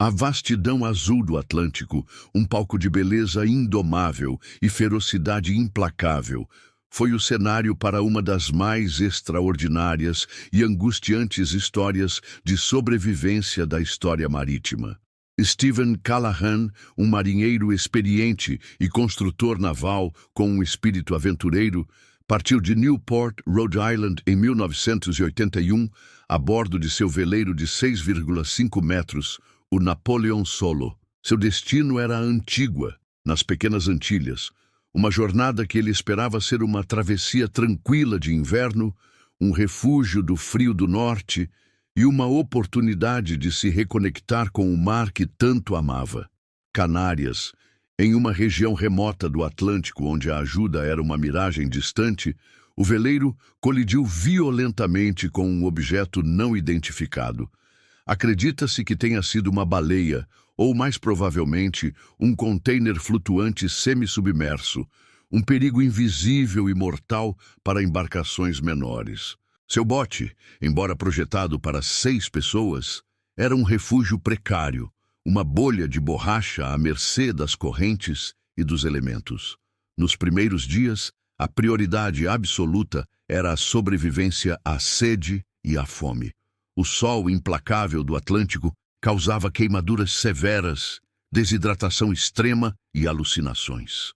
A vastidão azul do Atlântico, um palco de beleza indomável e ferocidade implacável, foi o cenário para uma das mais extraordinárias e angustiantes histórias de sobrevivência da história marítima. Stephen Callahan, um marinheiro experiente e construtor naval com um espírito aventureiro, partiu de Newport, Rhode Island, em 1981, a bordo de seu veleiro de 6,5 metros, o Napoleon Solo. Seu destino era a Antígua, nas Pequenas Antilhas, uma jornada que ele esperava ser uma travessia tranquila de inverno, um refúgio do frio do norte e uma oportunidade de se reconectar com o mar que tanto amava. Canárias, em uma região remota do Atlântico onde a ajuda era uma miragem distante, o veleiro colidiu violentamente com um objeto não identificado. Acredita-se que tenha sido uma baleia, ou mais provavelmente, um container flutuante semi-submerso, um perigo invisível e mortal para embarcações menores. Seu bote, embora projetado para 6 pessoas, era um refúgio precário, uma bolha de borracha à mercê das correntes e dos elementos. Nos primeiros dias, a prioridade absoluta era a sobrevivência à sede e à fome. O sol implacável do Atlântico causava queimaduras severas, desidratação extrema e alucinações.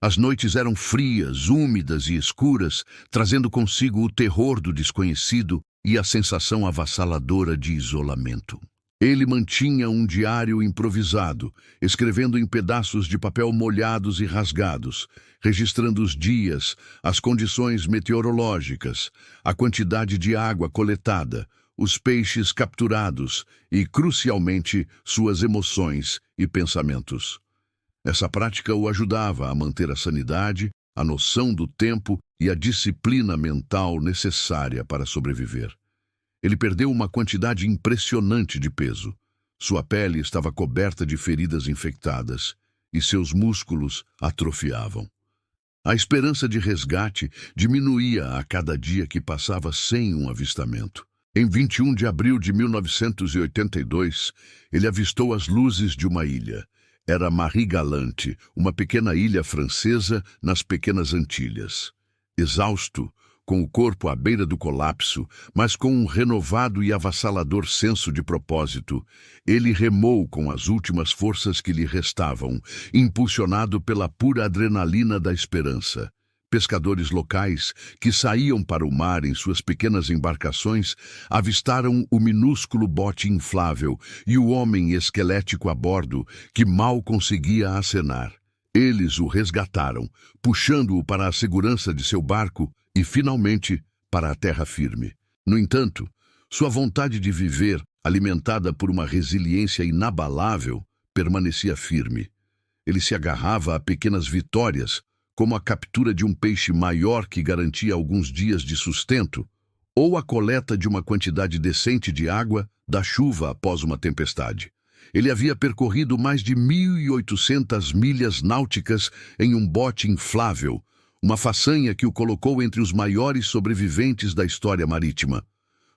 As noites eram frias, úmidas e escuras, trazendo consigo o terror do desconhecido e a sensação avassaladora de isolamento. Ele mantinha um diário improvisado, escrevendo em pedaços de papel molhados e rasgados, registrando os dias, as condições meteorológicas, a quantidade de água coletada, os peixes capturados e, crucialmente, suas emoções e pensamentos. Essa prática o ajudava a manter a sanidade, a noção do tempo e a disciplina mental necessária para sobreviver. Ele perdeu uma quantidade impressionante de peso. Sua pele estava coberta de feridas infectadas e seus músculos atrofiavam. A esperança de resgate diminuía a cada dia que passava sem um avistamento. Em 21 de abril de 1982, ele avistou as luzes de uma ilha. Era Marie-Galante, uma pequena ilha francesa nas Pequenas Antilhas. Exausto, com o corpo à beira do colapso, mas com um renovado e avassalador senso de propósito, ele remou com as últimas forças que lhe restavam, impulsionado pela pura adrenalina da esperança. Pescadores locais, que saíam para o mar em suas pequenas embarcações, avistaram o minúsculo bote inflável e o homem esquelético a bordo, que mal conseguia acenar. Eles o resgataram, puxando-o para a segurança de seu barco e, finalmente, para a terra firme. No entanto, sua vontade de viver, alimentada por uma resiliência inabalável, permanecia firme. Ele se agarrava a pequenas vitórias, como a captura de um peixe maior que garantia alguns dias de sustento, ou a coleta de uma quantidade decente de água da chuva após uma tempestade. Ele havia percorrido mais de 1.800 milhas náuticas em um bote inflável, uma façanha que o colocou entre os maiores sobreviventes da história marítima.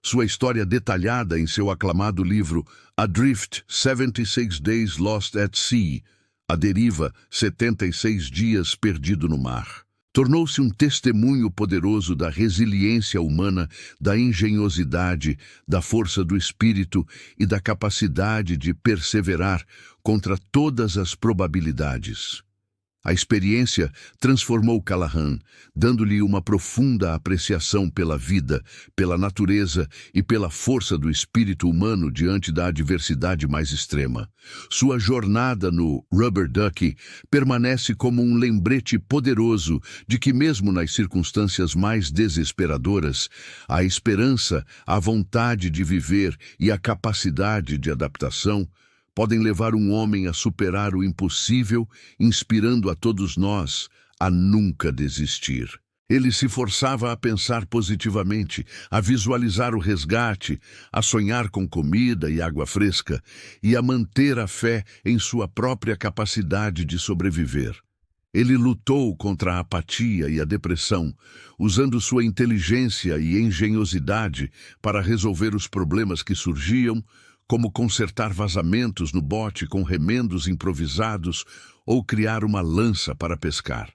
Sua história detalhada em seu aclamado livro Adrift, 76 Days Lost at Sea, A Deriva, 76 Dias Perdido no Mar, tornou-se um testemunho poderoso da resiliência humana, da engenhosidade, da força do espírito e da capacidade de perseverar contra todas as probabilidades. A experiência transformou Callahan, dando-lhe uma profunda apreciação pela vida, pela natureza e pela força do espírito humano diante da adversidade mais extrema. Sua jornada no Rubber Ducky permanece como um lembrete poderoso de que, mesmo nas circunstâncias mais desesperadoras, a esperança, a vontade de viver e a capacidade de adaptação podem levar um homem a superar o impossível, inspirando a todos nós a nunca desistir. Ele se forçava a pensar positivamente, a visualizar o resgate, a sonhar com comida e água fresca e a manter a fé em sua própria capacidade de sobreviver. Ele lutou contra a apatia e a depressão, usando sua inteligência e engenhosidade para resolver os problemas que surgiam, como consertar vazamentos no bote com remendos improvisados ou criar uma lança para pescar.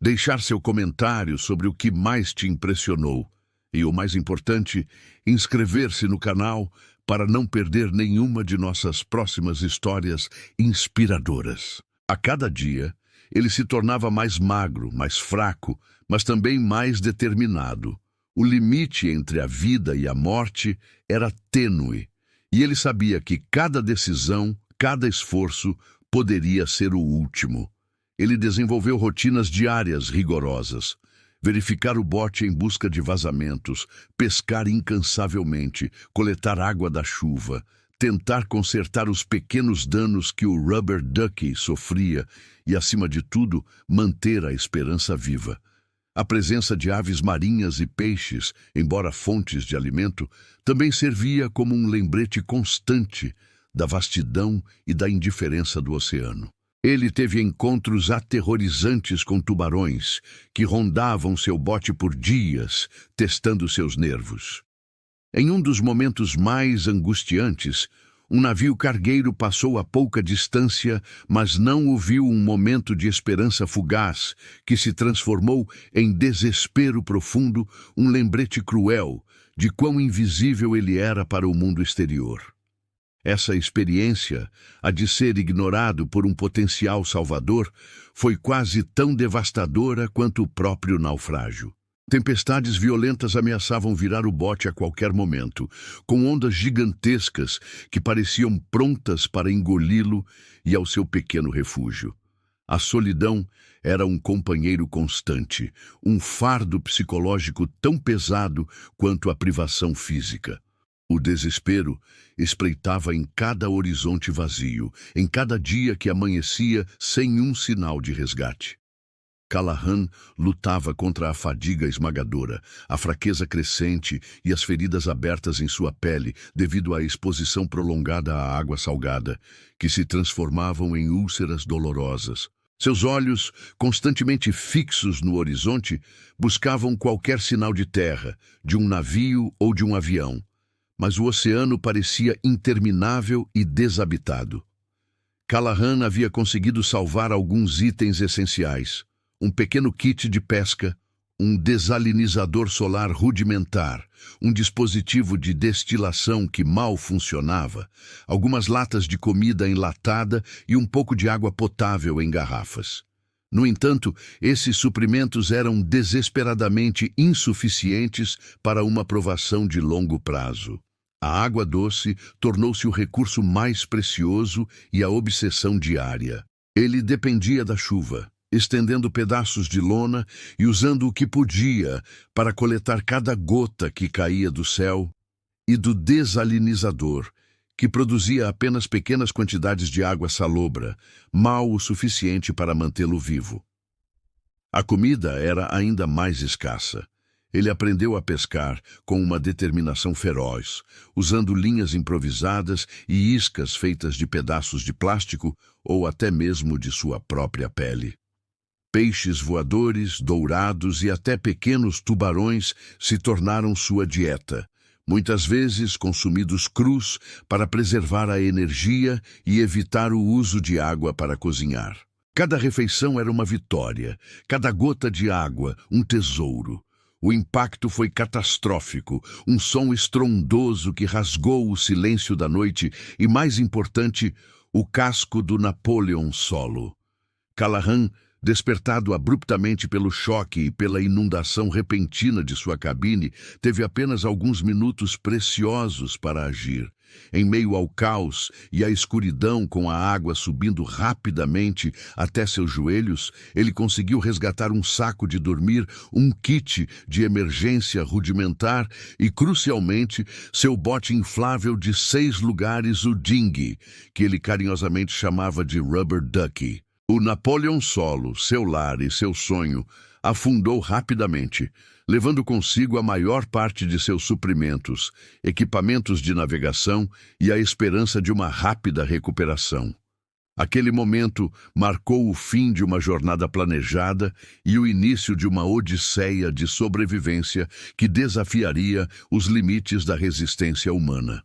Deixar seu comentário sobre o que mais te impressionou e, o mais importante, inscrever-se no canal para não perder nenhuma de nossas próximas histórias inspiradoras. A cada dia, ele se tornava mais magro, mais fraco, mas também mais determinado. O limite entre a vida e a morte era tênue, e ele sabia que cada decisão, cada esforço, poderia ser o último. Ele desenvolveu rotinas diárias rigorosas. Verificar o bote em busca de vazamentos, pescar incansavelmente, coletar água da chuva, tentar consertar os pequenos danos que o Rubber Ducky sofria e, acima de tudo, manter a esperança viva. A presença de aves marinhas e peixes, embora fontes de alimento, também servia como um lembrete constante da vastidão e da indiferença do oceano. Ele teve encontros aterrorizantes com tubarões, que rondavam seu bote por dias, testando seus nervos. Em um dos momentos mais angustiantes, um navio cargueiro passou a pouca distância, mas não o viu um momento de esperança fugaz, que se transformou em desespero profundo, um lembrete cruel de quão invisível ele era para o mundo exterior. Essa experiência, a de ser ignorado por um potencial salvador, foi quase tão devastadora quanto o próprio naufrágio. Tempestades violentas ameaçavam virar o bote a qualquer momento, com ondas gigantescas que pareciam prontas para engoli-lo e ao seu pequeno refúgio. A solidão era um companheiro constante, um fardo psicológico tão pesado quanto a privação física. O desespero espreitava em cada horizonte vazio, em cada dia que amanhecia sem um sinal de resgate. Callahan lutava contra a fadiga esmagadora, a fraqueza crescente e as feridas abertas em sua pele devido à exposição prolongada à água salgada, que se transformavam em úlceras dolorosas. Seus olhos, constantemente fixos no horizonte, buscavam qualquer sinal de terra, de um navio ou de um avião. Mas o oceano parecia interminável e desabitado. Callahan havia conseguido salvar alguns itens essenciais: um pequeno kit de pesca, um desalinizador solar rudimentar, um dispositivo de destilação que mal funcionava, algumas latas de comida enlatada e um pouco de água potável em garrafas. No entanto, esses suprimentos eram desesperadamente insuficientes para uma provação de longo prazo. A água doce tornou-se o recurso mais precioso e a obsessão diária. Ele dependia da chuva, estendendo pedaços de lona e usando o que podia para coletar cada gota que caía do céu, e do desalinizador, que produzia apenas pequenas quantidades de água salobra, mal o suficiente para mantê-lo vivo. A comida era ainda mais escassa. Ele aprendeu a pescar com uma determinação feroz, usando linhas improvisadas e iscas feitas de pedaços de plástico ou até mesmo de sua própria pele. Peixes voadores, dourados e até pequenos tubarões se tornaram sua dieta, muitas vezes consumidos crus para preservar a energia e evitar o uso de água para cozinhar. Cada refeição era uma vitória, cada gota de água um tesouro. O impacto foi catastrófico, um som estrondoso que rasgou o silêncio da noite e, mais importante, o casco do Napoleon solo. Callahan, despertado abruptamente pelo choque e pela inundação repentina de sua cabine, teve apenas alguns minutos preciosos para agir. Em meio ao caos e à escuridão, com a água subindo rapidamente até seus joelhos, ele conseguiu resgatar um saco de dormir, um kit de emergência rudimentar e, crucialmente, seu bote inflável de 6 lugares, o dinghy, que ele carinhosamente chamava de Rubber Ducky. O Napoleon solo, seu lar e seu sonho, afundou rapidamente, levando consigo a maior parte de seus suprimentos, equipamentos de navegação e a esperança de uma rápida recuperação. Aquele momento marcou o fim de uma jornada planejada e o início de uma odisseia de sobrevivência que desafiaria os limites da resistência humana.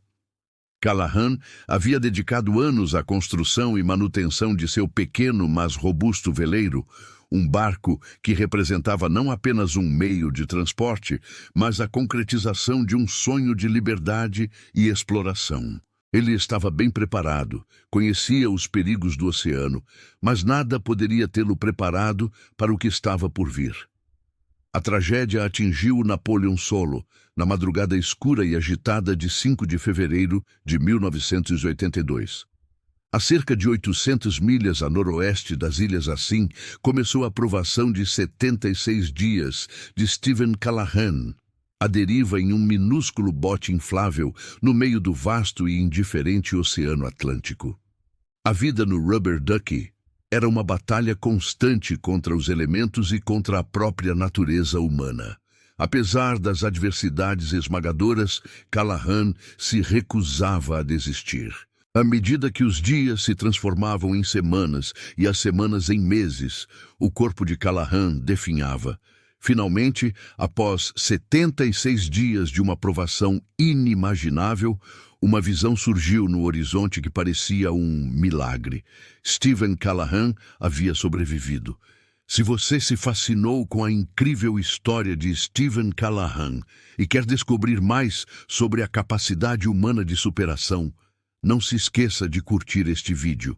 Callahan havia dedicado anos à construção e manutenção de seu pequeno, mas robusto veleiro, um barco que representava não apenas um meio de transporte, mas a concretização de um sonho de liberdade e exploração. Ele estava bem preparado, conhecia os perigos do oceano, mas nada poderia tê-lo preparado para o que estava por vir. A tragédia atingiu o Napoleon Solo, na madrugada escura e agitada de 5 de fevereiro de 1982. A cerca de 800 milhas a noroeste das Ilhas Assim, começou a provação de 76 dias de Stephen Callahan, à deriva em um minúsculo bote inflável no meio do vasto e indiferente Oceano Atlântico. A vida no Rubber Ducky era uma batalha constante contra os elementos e contra a própria natureza humana. Apesar das adversidades esmagadoras, Callahan se recusava a desistir. À medida que os dias se transformavam em semanas e as semanas em meses, o corpo de Callahan definhava. Finalmente, após 76 dias de uma provação inimaginável, uma visão surgiu no horizonte que parecia um milagre. Stephen Callahan havia sobrevivido. Se você se fascinou com a incrível história de Stephen Callahan e quer descobrir mais sobre a capacidade humana de superação, não se esqueça de curtir este vídeo.